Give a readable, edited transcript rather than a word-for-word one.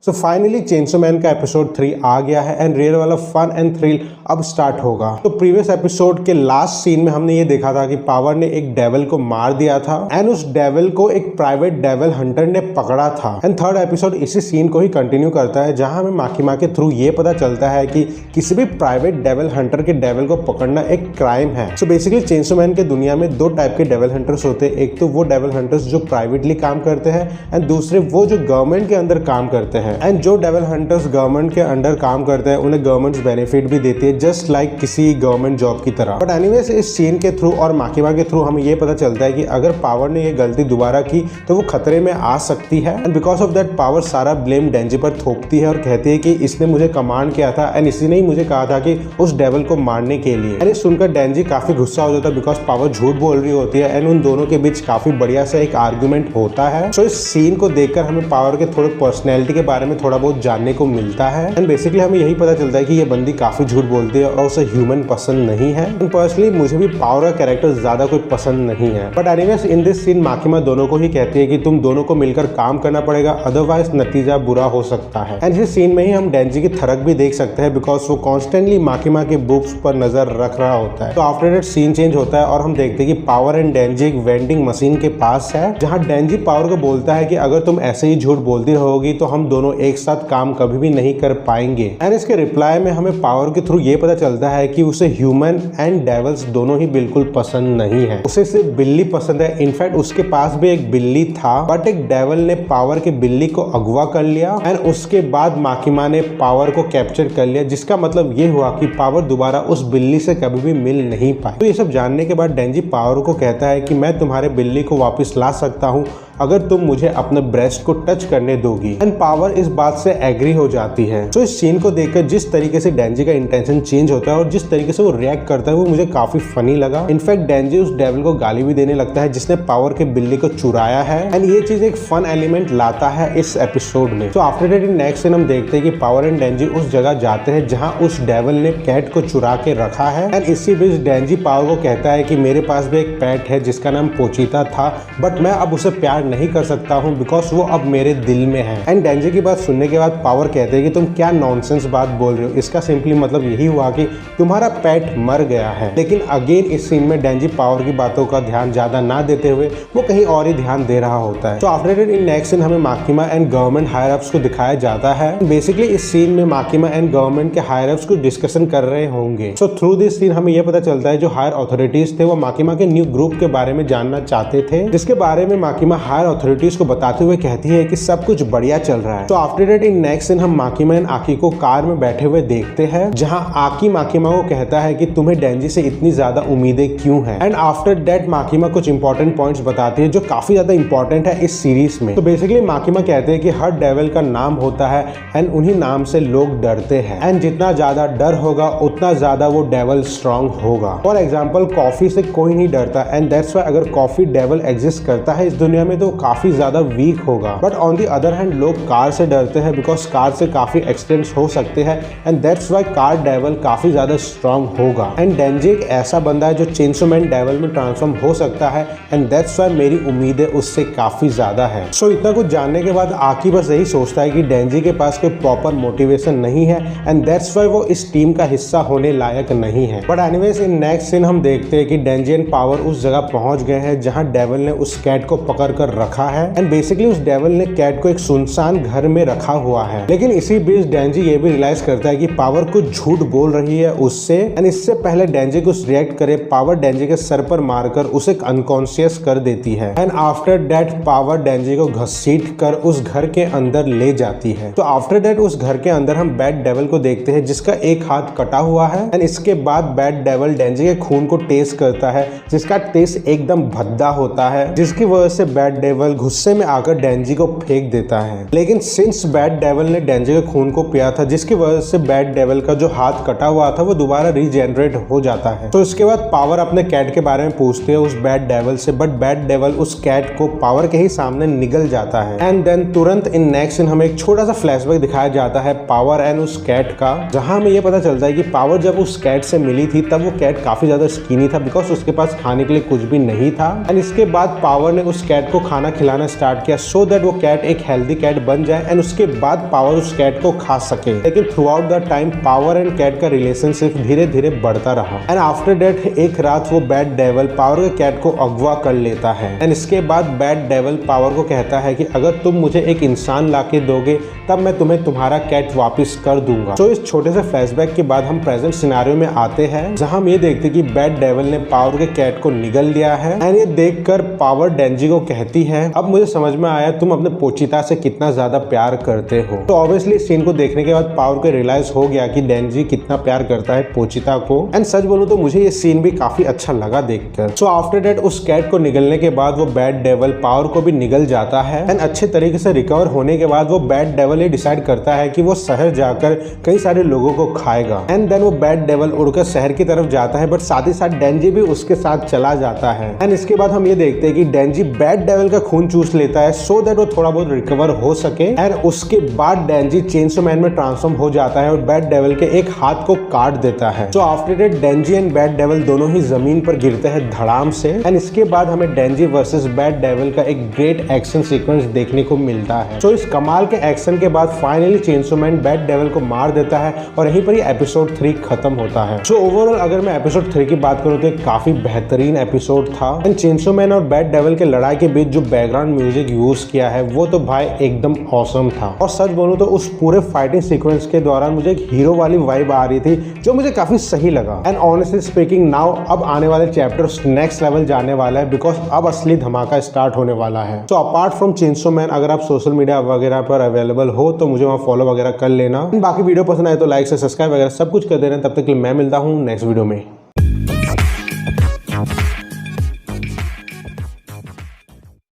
So finally chainsaw man का episode 3 आ गया है एंड रियल वाला फन एंड थ्रिल अब स्टार्ट होगा। तो प्रीवियस एपिसोड के लास्ट सीन में हमने ये देखा था कि पावर ने एक डेविल को मार दिया था एंड उस डेविल को एक प्राइवेट डेविल हंटर ने पकड़ा था। एंड थर्ड एपिसोड इसी सीन को ही कंटिन्यू करता है, जहां हमें माकीमा के थ्रू ये पता चलता है कि किसी भी प्राइवेट डेविल हंटर के डेविल को पकड़ना एक क्राइम है। सो बेसिकली चेनसो मैन के दुनिया में दो टाइप के डेविल हंटर्स होते हैं। एक तो वो डेविल हंटर्स जो प्राइवेटली काम करते हैं एंड दूसरे वो जो गवर्नमेंट के अंदर काम करते हैं। एंड जो डेविल हंटर्स गवर्नमेंट के अंडर काम करते हैं उन्हें गवर्नमेंट बेनिफिट भी देती है, जस्ट लाइक किसी गवर्नमेंट जॉब की तरह। बट एनीवेज इस सीन के थ्रू और माकीमा के थ्रू हमें ये पता चलता है कि अगर पावर ने ये गलती दोबारा की तो वो खतरे में आ सकती है। And because of that power सारा ब्लेम डेंजी पर थोपती है और कहती है कि इसने मुझे कमांड किया था एंड इसी ने ही मुझे कहा था कि उस डेविल को मारने के लिए। एंड सुनकर डेंजी काफी गुस्सा हो जाता है बिकॉज पावर झूठ बोल रही होती है एंड उन दोनों के बीच काफी बढ़िया सा एक आर्गुमेंट होता है। सो इस सीन को देखकर हमें पावर के थोड़े पर्सनैलिटी के बारे में थोड़ा बहुत जानने को मिलता है। एंड बेसिकली हमें यही पता चलता है कि ये बंदी काफी झूठ बोलती है और उसे ह्यूमन पसंद नहीं है। एंड पर्सनली मुझे भी पावर का कैरेक्टर ज्यादा कोई पसंद नहीं है। But anyways in this scene Makima दोनों को ही कहती है कि तुम दोनों को मिलकर काम करना पड़ेगा, अदरवाइज नतीजा बुरा हो सकता है। एंड इस सीन में ही हम डेंजी की थरक भी देख सकते हैं बिकॉज वो कॉन्स्टेंटली माकीमा के बुक्स पर नजर रख रहा होता है। तो आफ्टर दैट सीन चेंज होता है और हम देखते हैं कि पावर एंड डेंजी एक वेंडिंग मशीन के पास है, जहां डेंजी पावर को बोलता है कि अगर तुम ऐसे ही झूठ बोलती रहोगी तो हम दोनों एक साथ काम कभी भी नहीं कर पाएंगे। एंड इसके रिप्लाई में हमें पावर के थ्रू ये पता चलता है कि उसे ह्यूमन एंड डेविल्स दोनों ही बिल्कुल पसंद नहीं है। उसे सिर्फ बिल्ली पसंद है। इनफैक्ट उसके पास भी एक बिल्ली था बट एक डेविल ने पावर के बिल्ली को अगवा कर लिया एंड उसके बाद माकीमा ने पावर को कैप्चर कर लिया, जिसका मतलब ये हुआ कि पावर दोबारा उस बिल्ली से कभी भी मिल नहीं पाई। तो ये सब जानने के बाद डेंजी पावर को कहता है कि मैं तुम्हारे बिल्ली को वापस ला सकता हूँ अगर तुम मुझे अपने ब्रेस्ट को टच करने दोगी। एंड पावर इस बात से एग्री हो जाती है। तो इस सीन को देखकर जिस तरीके से डेंजी का इंटेंशन चेंज होता है और जिस तरीके से वो रिएक्ट करता है वो मुझे काफी फनी लगा। इनफैक्ट डेंजी उस डेविल को गाली भी देने लगता है जिसने पावर के बिल्ली को चुराया है एंड ये चीज एक फन एलिमेंट लाता है इस एपिसोड में। तो after that in next scene हम देखते हैं कि पावर एंड डेंजी उस जगह जाते हैं जहां उस डेविल ने कैट को चुरा के रखा है। एंड इसी बीच डेंजी पावर को कहता है कि मेरे पास भी एक पेट है जिसका नाम पोचीता था बट मैं अब उसे प्यार नहीं कर सकता हूं बिकॉज वो अब मेरे दिल में है। एंड डेंजी की बात सुनने के बाद पावर कहते हैं कि तुम क्या नॉनसेंस बात बोल रहे हो, इसका सिंपली मतलब यही हुआ कि तुम्हारा पेट मर गया है। लेकिन अगेन इस सीन में डेंजी पावर की बातों का ध्यान ज्यादा ना देते हुए वो कहीं और ही ध्यान दे रहा होता है। तो after that in next scene हमें Makima and government higher ups को दिखाया जाता है। बेसिकली इस सीन में माकीमा एंड गवर्नमेंट के हायर अप्स को डिस्कशन कर रहे होंगे। सो थ्रू दिस सीन हमें यह पता चलता है जो हायर अथॉरिटीज थे वो माकीमा के न्यू ग्रुप के बारे में जानना चाहते थे, जिसके बारे में माकीमा हायर अथॉरिटीज को बताते हुए कहती है कि सब कुछ बढ़िया चल रहा है। तो after that in next scene हम माकीमा एंड आकी को कार में बैठे हुए देखते हैं, जहां आकी माकीमा को कहता है कि तुम्हें डेंजी से इतनी ज्यादा उम्मीदें क्यों हैं। एंड आफ्टर दैट माकीमा कुछ इंपॉर्टेंट पॉइंट्स बताती है जो काफी ज्यादा इंपॉर्टेंट है इस सीरीज में। तो बेसिकली माकीमा कहते हैं कि हर डेविल का नाम होता है एंड उन्हीं नाम से लोग डरते हैं एंड जितना ज्यादा डर होगा उतना ज्यादा वो डेविल स्ट्रांग होगा। फॉर एग्जाम्पल कॉफी से कोई नहीं डरता एंड दैट्स व्हाई अगर कॉफी डेविल एग्जिस्ट करता है इस दुनिया में तो काफी ज्यादा वीक होगा। But on the other hand लोग कार से डरते हैं बिकॉज कार से काफी एक्सीडेंट्स हो सकते हैं and that's why car devil काफी ज्यादा स्ट्रांग होगा। एंड डेंजी एक ऐसा बंदा है जो चेनसो मैन डेविल में ट्रांसफॉर्म हो सकता है एंड दैट्स व्हाई मेरी उम्मीदें उससे काफी ज्यादा है। सो इतना कुछ जानने के बाद आकी बस यही सोचता है कि डेंजी के पास कोई प्रॉपर मोटिवेशन नहीं है एंड दैट्स व्हाई वो इस टीम का हिस्सा होने लायक नहीं है। But anyways in next scene हम देखते हैं कि डेंजी एंड पावर उस जगह पहुंच गए हैं जहां डेविल ने उस कैट को पकड़ कर रखा है एंड बेसिकली उस डेविल ने कैट को एक सुनसान घर में रखा हुआ है। लेकिन इसी बीच डेंजी ये भी रियलाइज करता है कि पावर कुछ झूठ बोल रही है उससे एंड इससे पहले डेंजी कुछ रिएक्ट करे पावर डेंजी के सर पर मारकर उसे अनकॉन्शियस कर देती है एंड आफ्टर दैट पावर डेंजी को घसीट कर उस घर के अंदर ले जाती है। तो आफ्टर दैट उस घर के अंदर हम बैड डेविल को देखते हैं जिसका एक हाथ कटा हुआ है एंड इसके बाद बैड डेविल डेंजी के खून को टेस्ट करता है जिसका टेस्ट एकदम भद्दा होता है, जिसकी वजह से बैड डेविल गुस्से में आकर डेंजी को फेंक देता है। लेकिन सिंस बैड डेविल ने डेंजी के खून को पिया था जिसकी वजह से बैड डेविल का जो हाथ कटा हुआ था वो दोबारा रीजेनरेट हो जाता है। तो इसके बाद पावर अपने कैट के बारे में पूछते हैं उस बैड डेविल से, बट बैड डेविल उस कैट को पावर के ही सामने निगल जाता है। एंड देन तुरंत इन नेक्स्ट सीन हमें एक छोटा सा फ्लैशबैक दिखाया जाता है पावर एंड उस कैट का, जहां हमें ये पता चलता है कि पावर जब उस कैट से मिली थी तब वो कैट काफी ज्यादा स्किनी था बिकॉज उसके पास खाने के लिए कुछ भी नहीं था एंड इसके बाद पावर ने उस कैट को खाना खिलाना स्टार्ट किया सो दैट वो कैट एक हेल्दी कैट बन जाए एंड उसके बाद पावर उस कैट को खा सके। लेकिन throughout the time Power and cat का रिलेशनशिप धीरे धीरे बढ़ता रहा एंड आफ्टर दैट एक रात वो बैड डेविल पावर के कैट को अगवा कर लेता है एंड इसके बाद बैड डेविल पावर को कहता है कि अगर तुम मुझे एक इंसान लाके दोगे तब मैं तुम्हें तुम्हारा कैट वापस कर दूंगा। तो इस छोटे से फ्लैशबैक के बाद हम प्रेजेंट सिनेरियो में आते हैं जहां हम ये देखते कि बैड डेविल ने पावर के कैट को निगल लिया है एंड ये देखकर पावर डेंजी को कहती है अब मुझे समझ में आया तुम अपने पोचिता से कितना ज्यादा प्यार करते हो। तो ऑब्वियसली सीन को देखने के बाद पावर को रियलाइज हो गया कि डेंजी कितना प्यार करता है पोचिता को एंड सच बोलूं तो मुझे ये सीन भी काफी अच्छा लगा देखकर। सो आफ्टर दैट उस कैट को निगलने के बाद वो बैड डेविल पावर को भी निगल जाता है एंड अच्छे तरीके से रिकवर होने के बाद वो बैड डेविल ये डिसाइड करता है कि वो शहर जाकर कई सारे लोगों को खाएगा एंड देन वो बैड डेविल उड़कर शहर की तरफ जाता है बट साथ ही साथ डेंजी भी उसके साथ चला जाता है एंड इसके बाद हम ये देखते हैं कि डेंजी बैड डेविल का खून चूस लेता है सो दैट वो थोड़ा बहुत रिकवर हो सके एंड उसके बाद डेंजी चेनसो मैन में ट्रांसफॉर्म हो जाता है और बैड डेविल के एक हाथ को काट देता है। सो आफ्टर दैट डेंजी एंड बैड डेविल दोनों ही जमीन पर गिरते हैं धड़ाम से एंड इसके बाद हमें डेंजी वर्सेस बैड डेविल का एक ग्रेट एक्शन सीक्वेंस देखने को मिलता है। सो इस कमाल के एक्शन के बाद finally chainsaw man bad devil को मार देता है और यहीं पर ही एपिसोड 3 खत्म होता है। सो ओवरऑल अगर मैं एपिसोड 3 की बात करूं तो एक काफी बेहतरीन एपिसोड था एंड चेनसो मैन और बैड डेविल के लड़ाई के बीच जो बैकग्राउंड म्यूजिक यूज किया है वो तो भाई एकदम ऑसम था और सच बोलूं तो उस पूरे फाइटिंग सीक्वेंस के दौरान मुझे एक हीरो वाली वाइब आ रही थी जो मुझे काफी सही लगा एंड ऑनेस्टली स्पीकिंग नाउ अब आने वाले चैप्टर्स नेक्स्ट लेवल जाने वाला है बिकॉज अब असली धमाका स्टार्ट होने वाला है। So apart from chainsaw man अगर आप सोशल मीडिया वगैरह पर अवेलेबल हो तो मुझे वहाँ फॉलो वगैरह कर लेना। बाकी वीडियो पसंद आए तो लाइक से सब्सक्राइब वगैरह सब कुछ कर देना। तब तक के लिए मैं मिलता हूँ नेक्स्ट वीडियो में।